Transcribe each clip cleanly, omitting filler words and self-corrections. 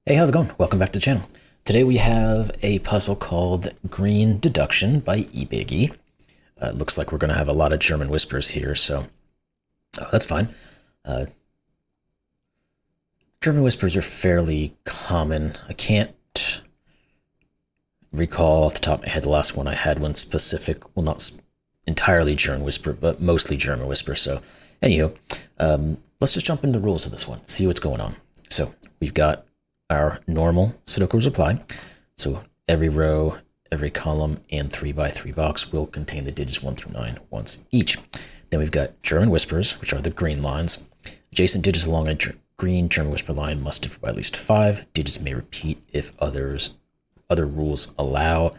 Hey, how's it going? Welcome back to the channel. Today we have a puzzle called Green Deduction by ebiggie. Looks like we're going to have a lot of German whispers here, so that's fine. German whispers are fairly common. I can't recall off the top of my head the last one I had one specific, well, not entirely German whisper, but mostly German whisper. So anywho, let's just jump into the rules of this one, see what's going on. So we've got our normal Sudoku rules apply. So every row, every column, and 3x3 box will contain the digits 1 through 9 once each. Then we've got German whispers, which are the green lines. Adjacent digits along a green German whisper line must differ by at least 5. Digits may repeat if other rules allow.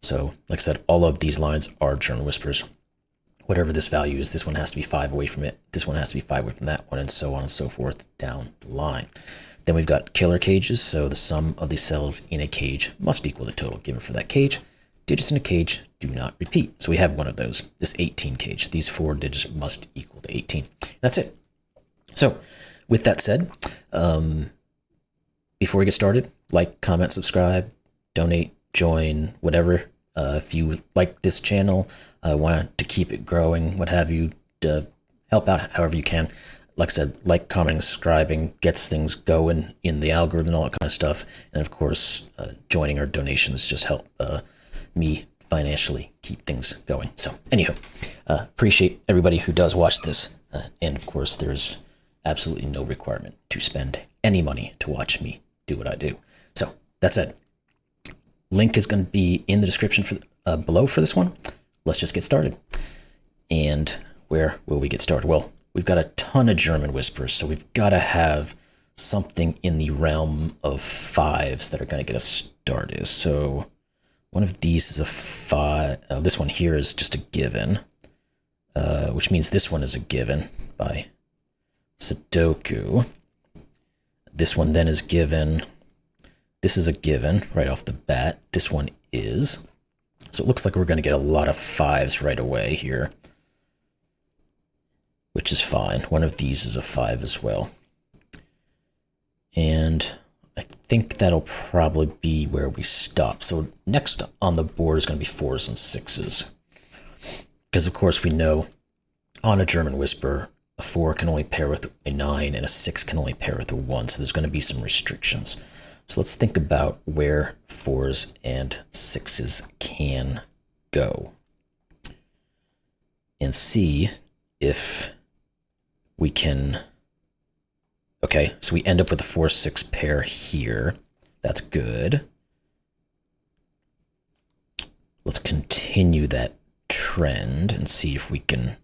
So, like I said, all of these lines are German whispers. Whatever this value is, this one has to be 5 away from it, this one has to be 5 away from that one, and so on and so forth down the line. Then we've got killer cages, so the sum of the cells in a cage must equal the total given for that cage. Digits in a cage do not repeat. So we have one of those, this 18 cage. These 4 digits must equal to 18. That's it. So with that said, before we get started, like, comment, subscribe, donate, join, whatever. If you like this channel, want to keep it growing, what have you, to help out however you can. Like I said, like, commenting, subscribing gets things going in the algorithm and all that kind of stuff. And of course, joining our donations just help me financially keep things going. So anywho, appreciate everybody who does watch this. And of course, there's absolutely no requirement to spend any money to watch me do what I do. So that said, link is going to be in the description for below for this one. Let's just get started. And where will we get started? Well, we've got a ton of German whispers, so we've got to have something in the realm of 5s that are going to get us started. So one of these is a 5. This one here is just a given, which means this one is a given by Sudoku. This one then is given. This is a given right off the bat. This one is. So it looks like we're going to get a lot of 5s right away here, which is fine. One of these is a 5 as well. And I think that'll probably be where we stop. So next on the board is going to be 4s and 6s. Because of course we know on a German whisper, a 4 can only pair with a 9 and a 6 can only pair with a 1. So there's going to be some restrictions. So let's think about where 4s and 6s can go and see if we can. Okay, so we end up with a 4-6 pair here. That's good. Let's continue that trend and see if we can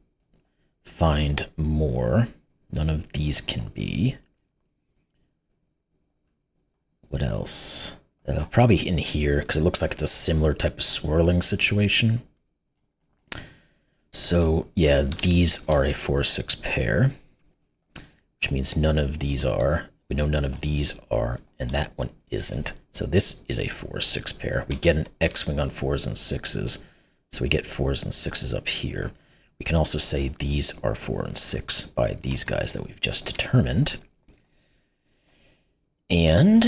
find more. None of these can be. What else? Probably in here, because it looks like it's a similar type of swirling situation. So yeah, these are a 4-6 pair, which means none of these are. We know none of these are, and that one isn't. So this is a 4-6 pair. We get an X-wing on 4s and 6s, so we get 4s and 6s up here. We can also say these are 4 and 6 by these guys that we've just determined. And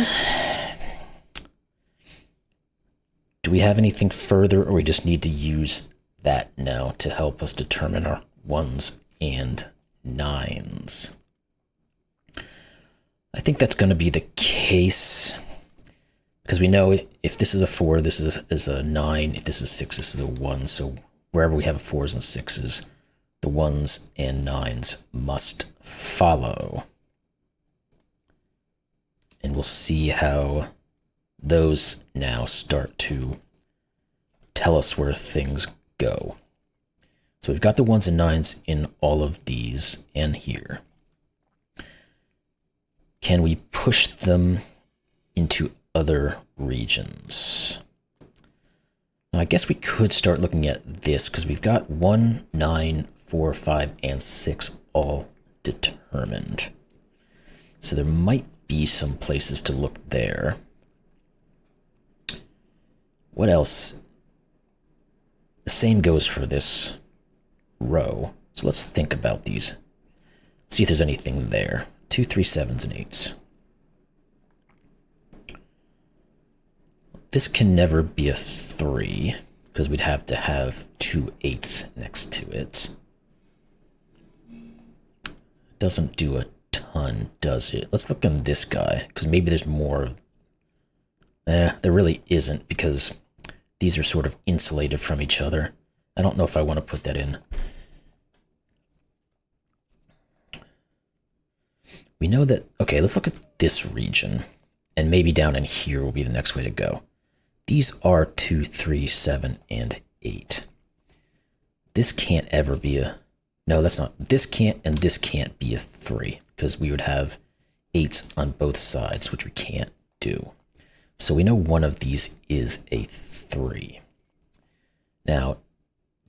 do we have anything further, or we just need to use that now to help us determine our 1s and 9s? I think that's going to be the case, because we know if this is a 4, this is a 9. If this is 6, this is a 1. So wherever we have 4s and 6s, the 1s and 9s must follow. And we'll see how those now start to tell us where things go. So we've got the 1s and 9s in all of these and here. Can we push them into other regions? Now, I guess we could start looking at this, because we've got 1, 9, 4, 5, and 6 all determined. So there might be some places to look there. What else? The same goes for this row. So let's think about these. See if there's anything there. 2, 3, 7s, and 8s. this can never be a 3, because we'd have to have 2 8s next to it. Doesn't do a ton, does it? Let's look on this guy, because maybe there's more of... there really isn't, because these are sort of insulated from each other. I don't know if I want to put that in. We know that... Okay, let's look at this region, and maybe down in here will be the next way to go. These are 2, 3, 7, and 8. This can't ever be a... No, that's not... This can't and this can't be a 3, because we would have 8s on both sides, which we can't do. So we know one of these is a 3. Now,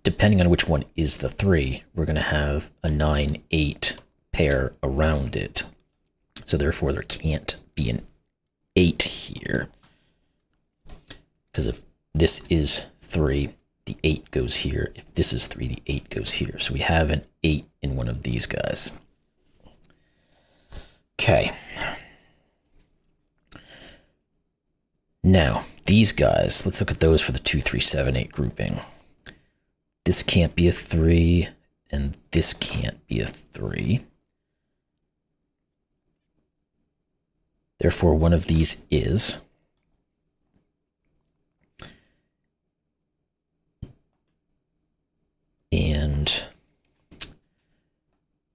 depending on which one is the 3, we're going to have a 9, 8 pair around it. So therefore, there can't be an 8 here. Because if this is 3, the 8 goes here. If this is 3, the 8 goes here. So we have an 8 in one of these guys. Okay. Now, these guys, let's look at those for the 2, 3, 7, 8 grouping. This can't be a 3, and this can't be a 3. Therefore, one of these is. And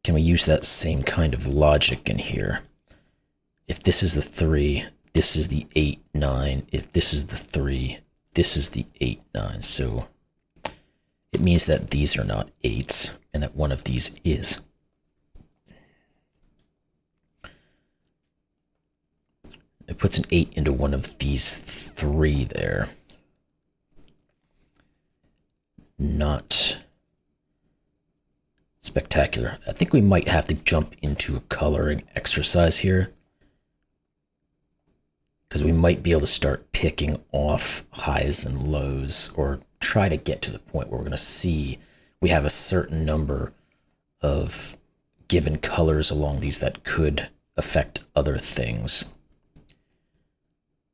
can we use that same kind of logic in here? If this is the 3, this is the 8, 9. If this is the 3, this is the 8, 9. So it means that these are not 8s and that one of these is. It puts an 8 into one of these 3 there. Not spectacular. I think we might have to jump into a coloring exercise here, because we might be able to start picking off highs and lows, or try to get to the point where we're going to see we have a certain number of given colors along these that could affect other things.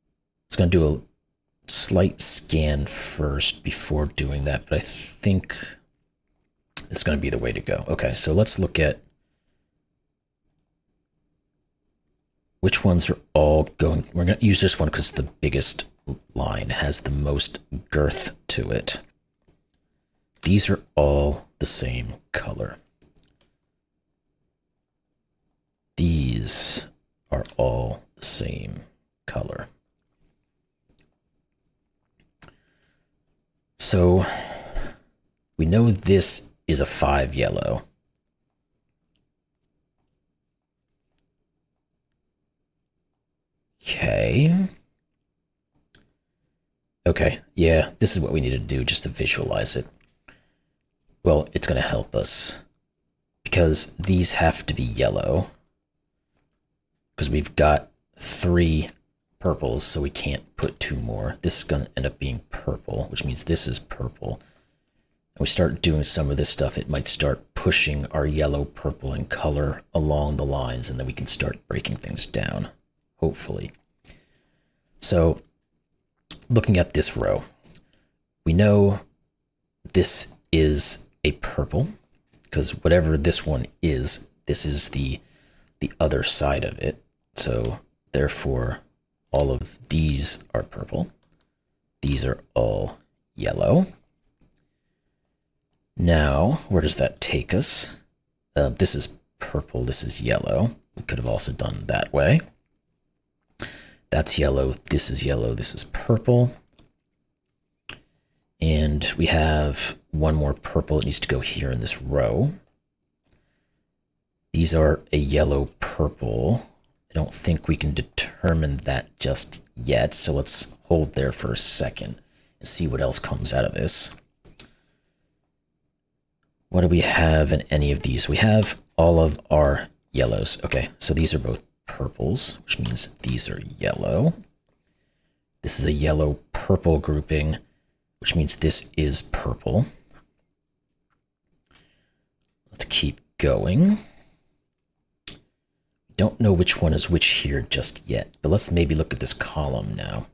I was going to do a slight scan first before doing that, but I think it's going to be the way to go. Okay, so let's look at which ones are all going. We're going to use this one because it's the biggest line, has the most girth to it. These are all the same color. These are all the same color. So we know this is a 5 yellow. Okay. Okay, yeah, this is what we need to do just to visualize it. Well, it's going to help us because these have to be yellow, because we've got 3 purples, so we can't put 2 more. This is going to end up being purple, which means this is purple. And we start doing some of this stuff, it might start pushing our yellow, purple, and color along the lines, and then we can start breaking things down, hopefully. So, looking at this row, we know this is a purple, because whatever this one is, this is the other side of it. So, therefore, all of these are purple. These are all yellow. Now, where does that take us? This is purple, this is yellow. We could have also done that way. That's yellow, this is purple. And we have one more purple that needs to go here in this row. These are a yellow purple. I don't think we can determine that just yet, so let's hold there for a second and see what else comes out of this. What do we have in any of these? We have all of our yellows. Okay, so these are both purples, which means these are yellow. This is a yellow-purple grouping, which means this is purple. Let's keep going. Don't know which one is which here just yet, but let's maybe look at this column now.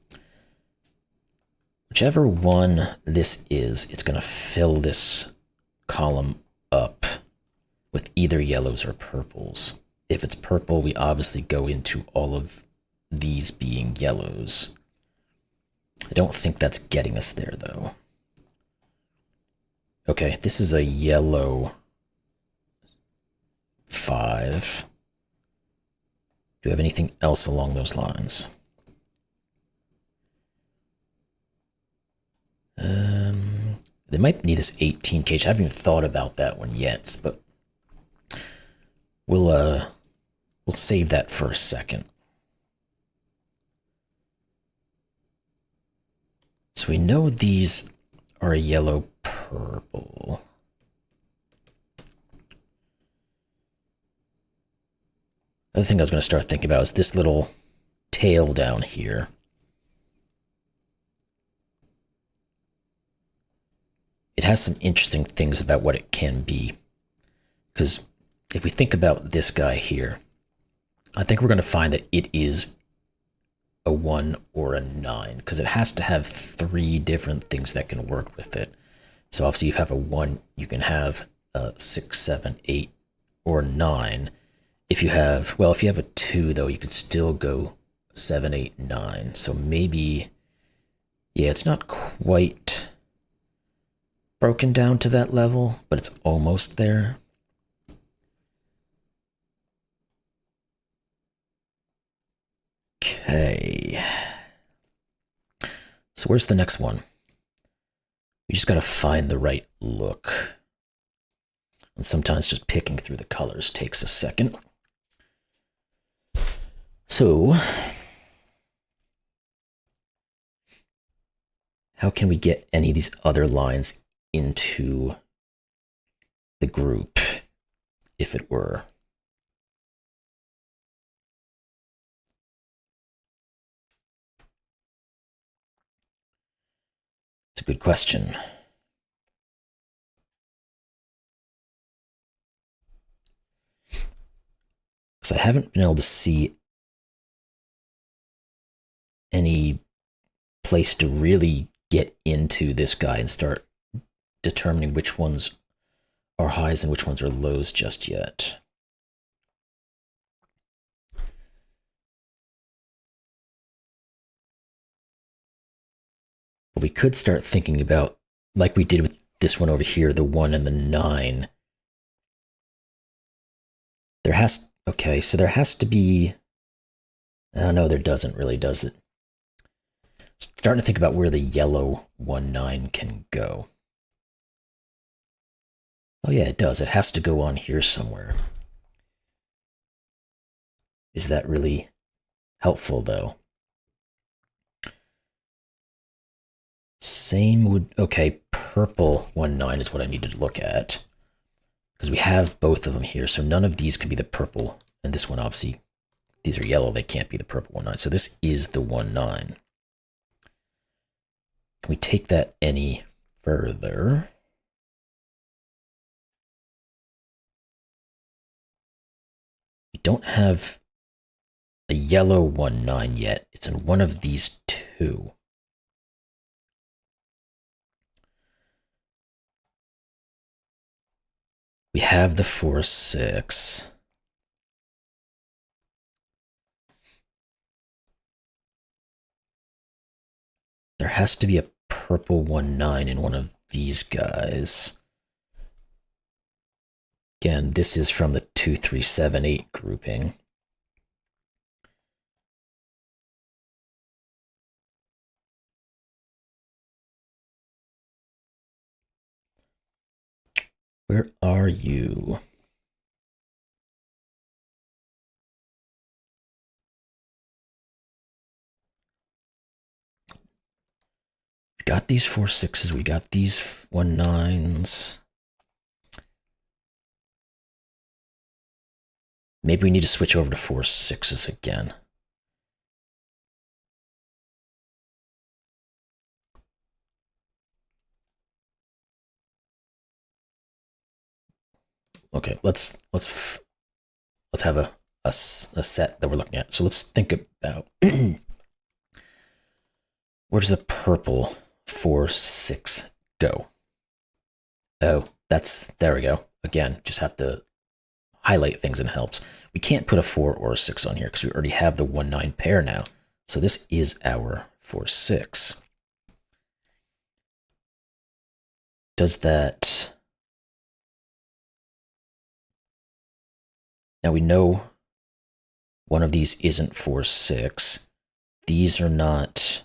whichever one this is, it's going to fill this column up with either yellows or purples. If it's purple, we obviously go into all of these being yellows. I don't think that's getting us there, though. Okay, this is a yellow 5. Do you have anything else along those lines? They might need this 18 cage. I haven't even thought about that one yet, but we'll save that for a second. So we know these are a yellow purple. Other thing I was going to start thinking about is this little tail down here. It has some interesting things about what it can be. Because if we think about this guy here, I think we're going to find that it is a 1 or a 9, because it has to have 3 different things that can work with it. So obviously you have a 1, you can have a 6, 7, 8, or 9. If you have, well, if you have a 2, though, you could still go 7, 8, 9. So maybe, yeah, it's not quite broken down to that level, but it's almost there. Okay. So where's the next one? We just got to find the right look. And sometimes just picking through the colors takes a second. So, how can we get any of these other lines into the group, if it were? It's a good question. Because I haven't been able to see any place to really get into this guy and start determining which ones are highs and which ones are lows just yet. But we could start thinking about, like we did with this one over here, the 1 and the 9. Okay, so there has to be, oh no, there doesn't really, does it? Starting to think about where the yellow 1, 9 can go. Oh yeah, it does. It has to go on here somewhere. Is that really helpful, though? Same would, okay, purple 1, 9 is what I needed to look at. Because we have both of them here, so none of these can be the purple. And this one, obviously, these are yellow, they can't be the purple 1, 9. So this is the 1, 9. Can we take that any further? We don't have a yellow 1, 9 yet. It's in one of these 2. We have the 4, 6. There has to be a purple 1, 9 in one of these guys. Again, this is from the 2, 3, 7, 8 grouping. Where are you? We got these 4, 6s, we got these 1, 9s. Maybe we need to switch over to 4, 6s again. Okay, let's have a set that we're looking at. So let's think about where does the purple 4, 6, go. Oh, there we go. Again, just have to highlight things and it helps. We can't put a 4 or a 6 on here because we already have the 1, 9 pair now. So this is our 4, 6. Does that... Now we know one of these isn't 4, 6. These are not...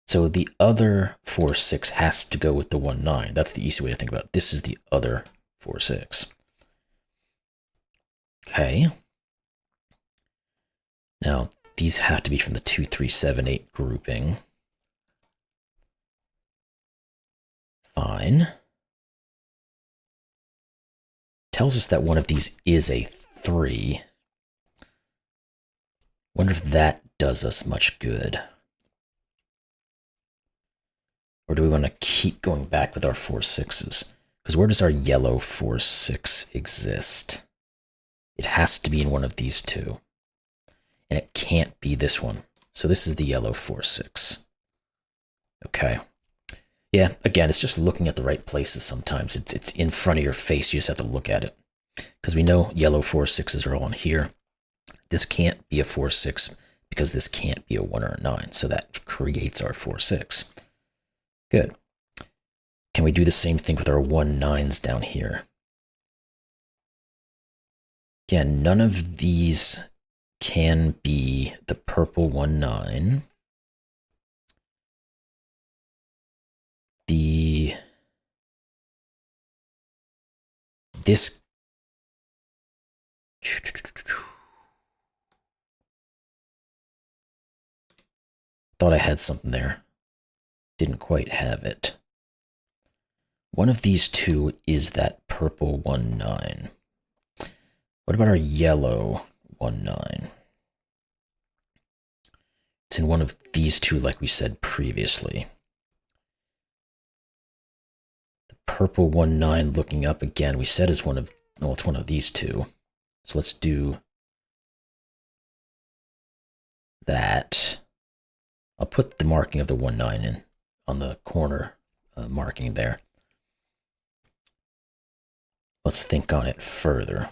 So the other 4, 6 has to go with the 1, 9. That's the easy way to think about it. This is the other 4, 6. Okay. Now, these have to be from the 2, 3, 7, 8 grouping. Fine. Tells us that one of these is a 3. Wonder if that does us much good. Or do we want to keep going back with our 4, 6s? Because where does our yellow 4, 6 exist? It has to be in one of these two. And it can't be this one. So this is the yellow 4, 6. Okay. Yeah, again, it's just looking at the right places sometimes. It's in front of your face. You just have to look at it. Because we know yellow 4, 6s are all on here. This can't be a 4, 6 because this can't be a 1 or a 9. So that creates our 4, 6. Good. Can we do the same thing with our 1, 9s down here? Again, none of these can be the purple 1, 9. This thought I had something there. Didn't quite have it. One of these two is that purple 1, 9. What about our yellow 1, 9? It's in one of these two, like we said previously. The purple 1, 9 looking up again, we said is one of, well, it's one of these two. So let's do that. I'll put the marking of the 1, 9 in on the corner marking there. Let's think on it further.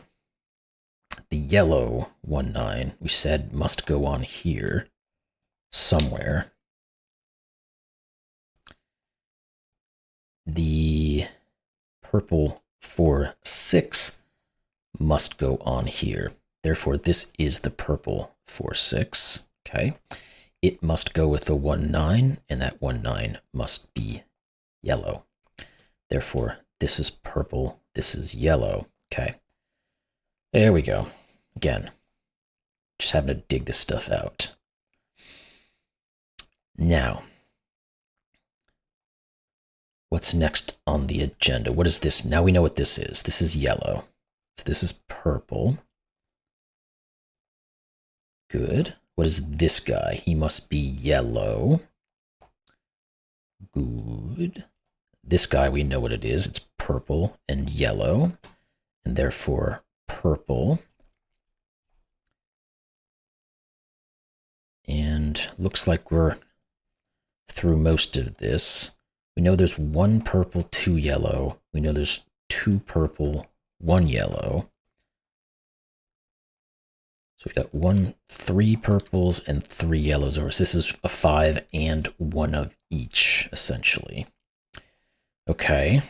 The yellow 1, 9, we said must go on here somewhere. The purple 4, 6 must go on here. Therefore, this is the purple 4, 6. Okay. It must go with the 1, 9, and that 1, 9 must be yellow. Therefore, this is purple, this is yellow. Okay. There we go. Again, just having to dig this stuff out. Now, what's next on the agenda? What is this? Now we know what this is. This is yellow. So this is purple. Good. What is this guy? He must be yellow. Good. This guy, we know what it is. It's purple and yellow, and therefore purple. And looks like we're through most of this. We know there's 1 purple, 2 yellow. We know there's 2 purple, 1 yellow. So we've got 3 purples and 3 yellows over. So this is a 5 and 1 of each, essentially. Okay.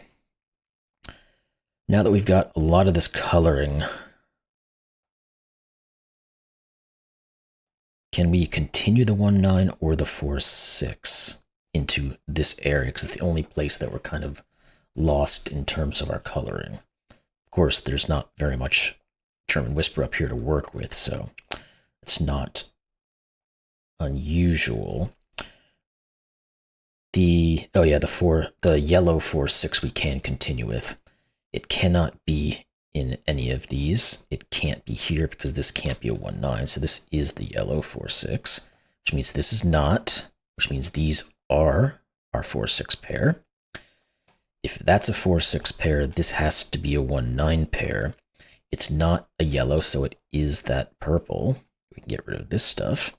Now that we've got a lot of this coloring, can we continue the 1, 9 or the 4, 6 into this area? Because it's the only place that we're kind of lost in terms of our coloring. Of course, there's not very much German Whisper up here to work with, so it's not unusual. The yellow 4, 6 we can continue with. It cannot be in any of these. It can't be here because this can't be a 1, 9. So this is the yellow 4, 6, which means this is not, which means these are our 4, 6 pair. If that's a 4, 6 pair, this has to be a 1, 9 pair. It's not a yellow, so it is that purple. We can get rid of this stuff.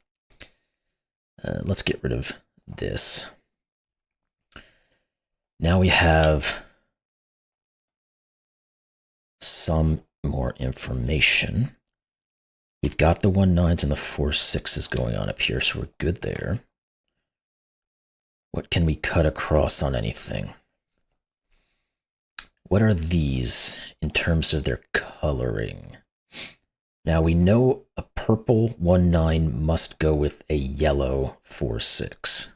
Let's get rid of this. Now we have some more information. We've got the 1 9s and the 4 6s going on up here, so we're good there. What can we cut across on anything? What are these in terms of their coloring? Now we know a purple 1 9 must go with a yellow 4 6.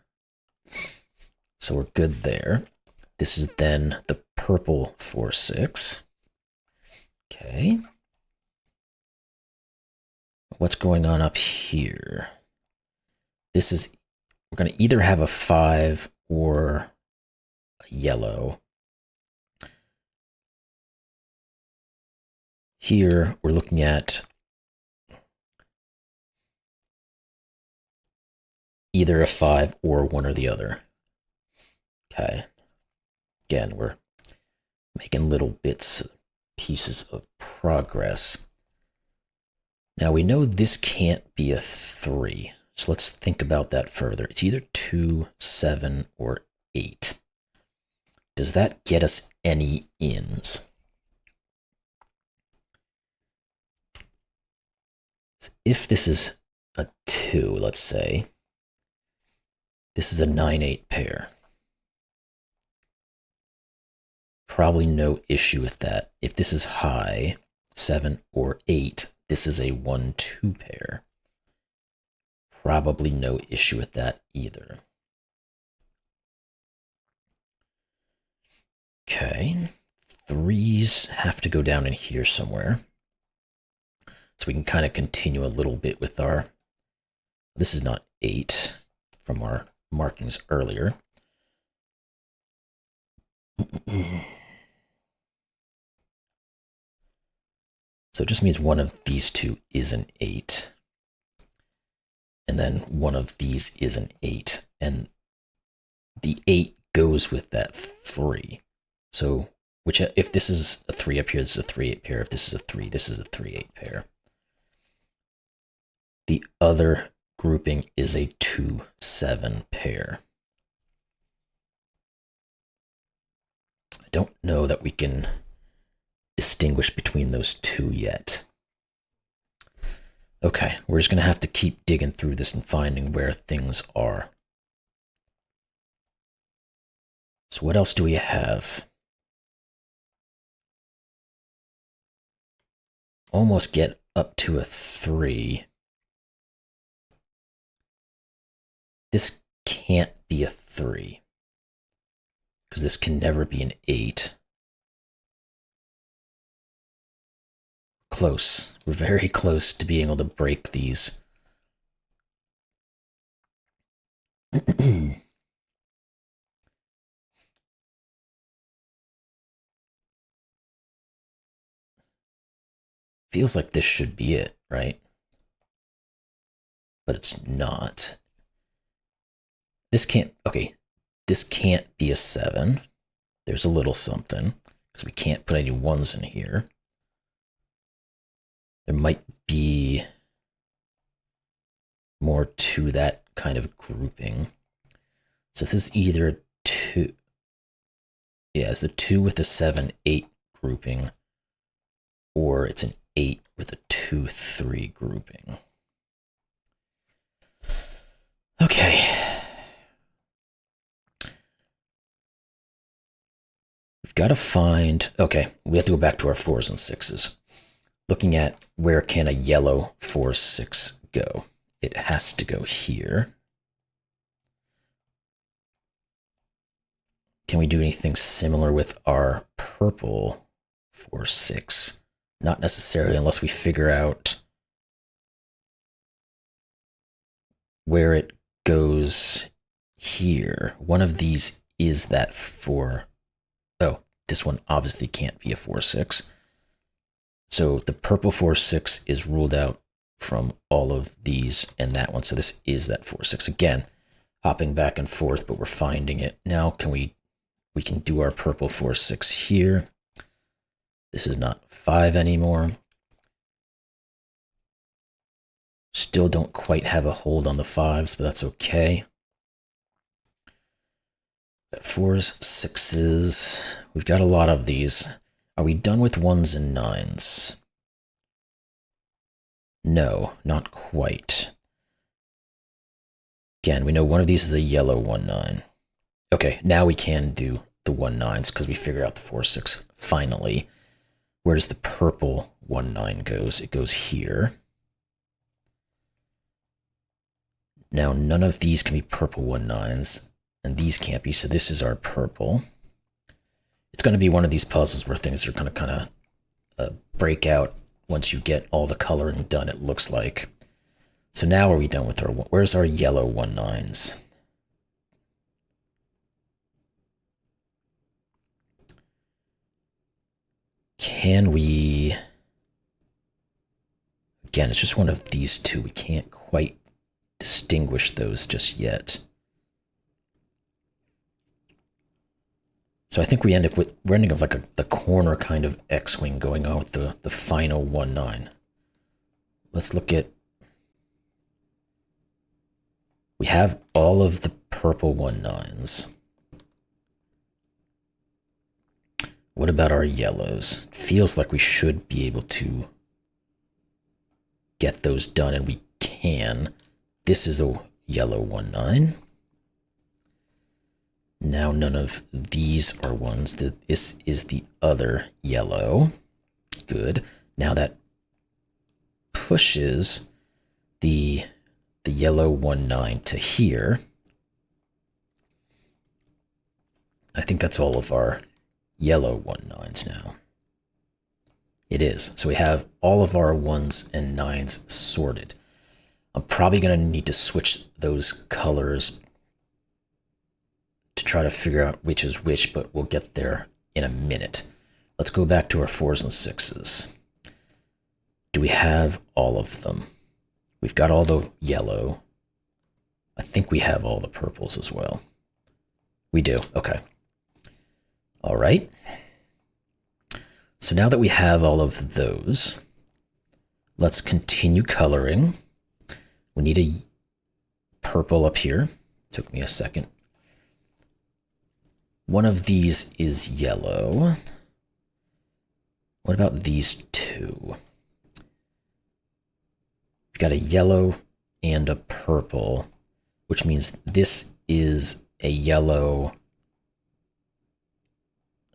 So we're good there. This is then the purple 4 6. Okay. What's going on up here? This is, we're going to either have a 5 or a yellow. Here we're looking at either a 5 or one or the other. Okay. Again, we're making little bits, pieces of progress. Now we know this can't be a 3, so let's think about that further. It's either 2, 7, or 8. Does that get us any ins? If this is a 2, let's say, this is a 9-8 pair. Probably no issue with that. If this is high, 7 or 8, this is a 1-2 pair. Probably no issue with that either. Okay, 3s have to go down in here somewhere. So we can kind of continue a little bit with our, this is not 8 from our markings earlier. So it just means one of these two is an 8. And then one of these is an 8. And the 8 goes with that 3. So if this is a 3 up here, this is a 3-8 pair. If this is a 3, this is a 3-8 pair. The other grouping is a 2-7 pair. I don't know that we can distinguish between those two yet. Okay, we're just going to have to keep digging through this and finding where things are. So what else do we have? Almost get up to a 3. This can't be a 3, because this can never be an 8. Close. We're very close to being able to break these. Feels like this should be it, right? But it's not. This can't, okay, this can't be a 7. There's a little something, because we can't put any 1s in here. There might be more to that kind of grouping. So this is either a 2. Yeah, it's a 2 with a 7-8 grouping, or it's an 8 with a 2-3 grouping. Okay. We've got to find, okay, we have to go back to our 4s and 6s. Looking at where can a yellow 4-6 go? It has to go here. Can we do anything similar with our purple 4-6? Not necessarily, unless we figure out where it goes here. One of these is that 4. Oh, this one obviously can't be a 4-6. So the purple 4-6 is ruled out from all of these and that one. So this is that 4-6. Again, hopping back and forth, but we're finding it. Now we can do our purple 4-6 here. This is not 5 anymore. Still don't quite have a hold on the 5s, but that's okay. Got 4s, 6s. We've got a lot of these. Are we done with 1s and 9s? No, not quite. Again, we know one of these is a yellow 1-9. Okay, now we can do the 1-9s because we figured out the 4-6 finally. Where does the purple 1-9 goes? It goes here. Now none of these can be purple 1-9s, and these can't be, so this is our purple. It's going to be one of these puzzles where things are going to kind of break out once you get all the coloring done, it looks like. So now are we done with our, where's our yellow 1-9s? Can we, again, it's just one of these two. We can't quite distinguish those just yet. So I think we end up with, we're ending up like the corner kind of X-wing going on with the final 1-9. Let's look at, we have all of the purple 1-9s. What about our yellows? It feels like we should be able to get those done, and we can. This is a yellow 1-9. Now none of these are ones. This is the other yellow. Good. Now that pushes the yellow 1-9 to here. I think that's all of our yellow 1-9s now. It is. So we have all of our 1s and 9s sorted. I'm probably going to need to switch those colors to try to figure out which is which, but we'll get there in a minute. Let's go back to our 4s and 6s. Do we have all of them? We've got all the yellow. I think we have all the purples as well. We do. Okay. All right. So now that we have all of those, let's continue coloring. We need a purple up here. Took me a second. One of these is yellow. What about these two? We've got a yellow and a purple, which means this is a yellow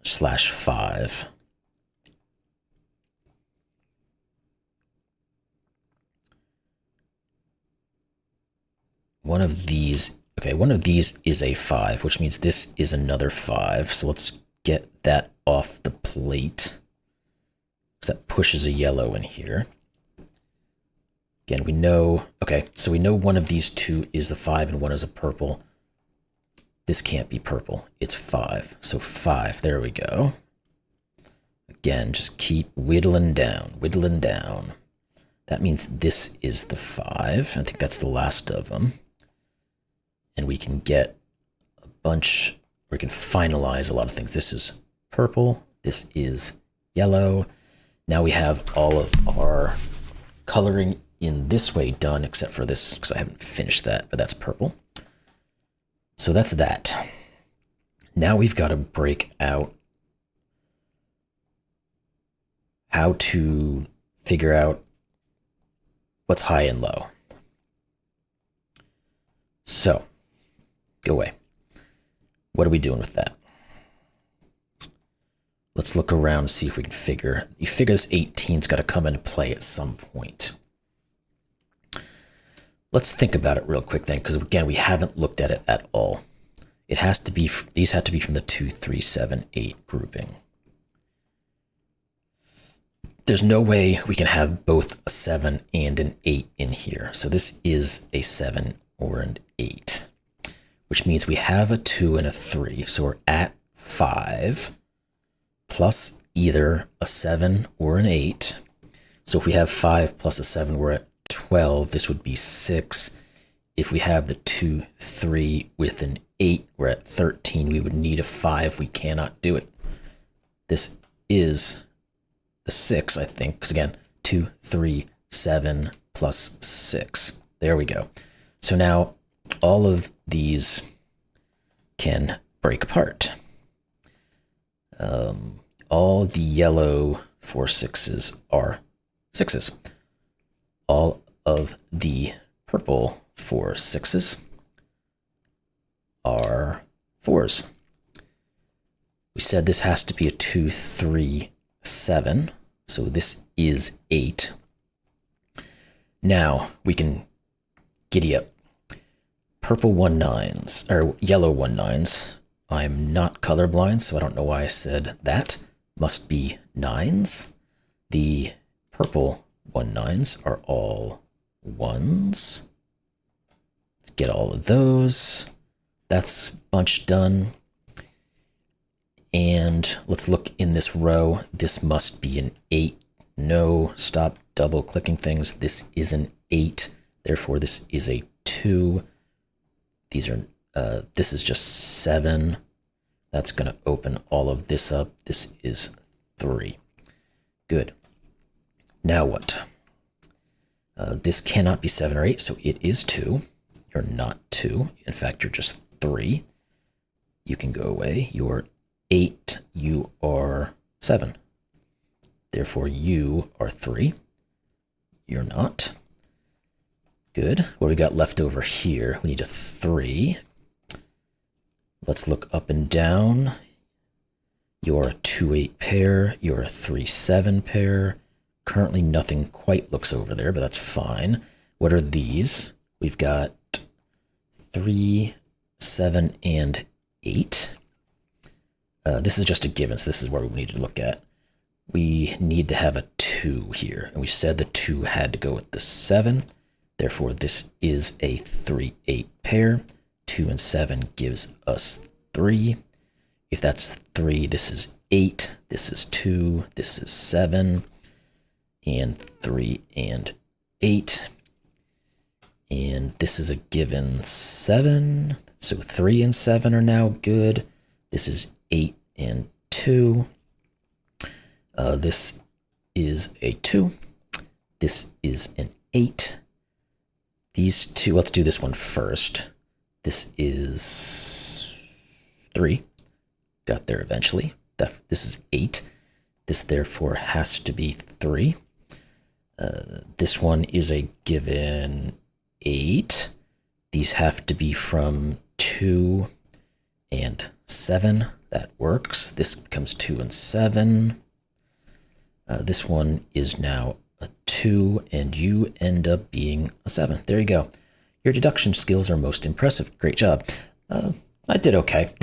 /5. One of these, okay, one of these is a 5, which means this is another 5. So let's get that off the plate, because that pushes a yellow in here. Again, we know, okay, so we know one of these two is the 5 and one is a purple. This can't be purple. It's 5. So 5, there we go. Again, just keep whittling down, whittling down. That means this is the 5. I think that's the last of them. And we can get a bunch, we can finalize a lot of things. This is purple. This is yellow. Now we have all of our coloring in this way done, except for this, because I haven't finished that, but that's purple. So that's that. Now we've got to break out how to figure out what's high and low. So, go away. What are we doing with that? Let's look around and see if we can figure. You figure this 18's got to come into play at some point. Let's think about it real quick then, because again, we haven't looked at it at all. It has to be, these have to be from the 2, 3, 7, 8 grouping. There's no way we can have both a 7 and an 8 in here. So this is a 7 or an 8, which means we have a 2 and a 3. So we're at 5 plus either a 7 or an 8. So if we have 5 plus a 7, we're at 12. This would be 6. If we have the 2, 3 with an 8, we're at 13. We would need a 5. We cannot do it. This is the 6, I think, because again, 2, 3, 7 plus 6. There we go. So now all of these can break apart. All the yellow 4 6s are 6s. All of the purple 4 6s are 4s. We said this has to be a 2, 3, 7, so this is 8. Now we can giddy up. Purple 1/9s, or yellow 1/9s. I'm not colorblind, so I don't know why I said that. Must be 9s. The purple 1/9s are all 1s. Let's get all of those. That's bunch done. And let's look in this row. This must be an 8. No, stop double clicking things. This is an 8. Therefore, this is a 2. These are, this is just 7. That's going to open all of this up. This is 3. Good. Now what? This cannot be 7 or 8, so it is 2. You're not 2. In fact, you're just 3. You can go away. You're 8. You are 7. Therefore, you are 3. You're not. Good. What we got left over here? We need a 3. Let's look up and down. You're a 2-8 pair. You're a 3-7 pair. Currently, nothing quite looks over there, but that's fine. What are these? We've got 3, 7, and 8. This is just a given, so this is where we need to look at. We need to have a 2 here, and we said the 2 had to go with the 7. Therefore, this is a 3-8 pair. 2 and 7 gives us 3. If that's 3, this is 8. This is 2. This is 7. And 3 and 8. And this is a given 7. So 3 and 7 are now good. This is 8 and 2. This is a 2. This is an 8. These two, let's do this one first. This is 3. Got there eventually. This is 8. This therefore has to be 3. This one is a given 8. These have to be from 2 and 7. That works. This becomes 2 and 7. This one is now a 2, and you end up being a 7. There you go. Your deduction skills are most impressive. Great job. I did okay.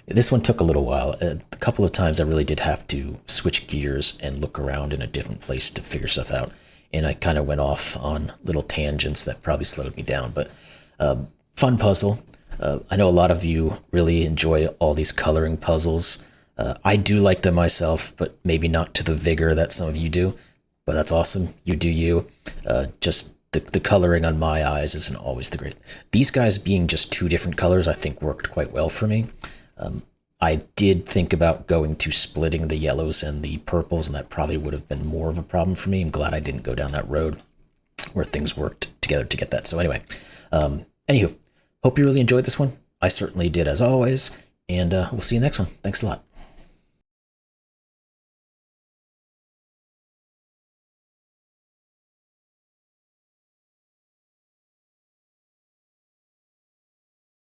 This one took a little while. A couple of times I really did have to switch gears and look around in a different place to figure stuff out. And I kind of went off on little tangents that probably slowed me down. But fun puzzle. I know a lot of you really enjoy all these coloring puzzles. I do like them myself, but maybe not to the vigor that some of you do. But that's awesome. You do you. Just the coloring on my eyes isn't always the great. These guys being just 2 different colors, I think worked quite well for me. I did think about going to splitting the yellows and the purples, and that probably would have been more of a problem for me. I'm glad I didn't go down that road where things worked together to get that. So anyway, anywho, hope you really enjoyed this one. I certainly did, as always, and we'll see you next one. Thanks a lot.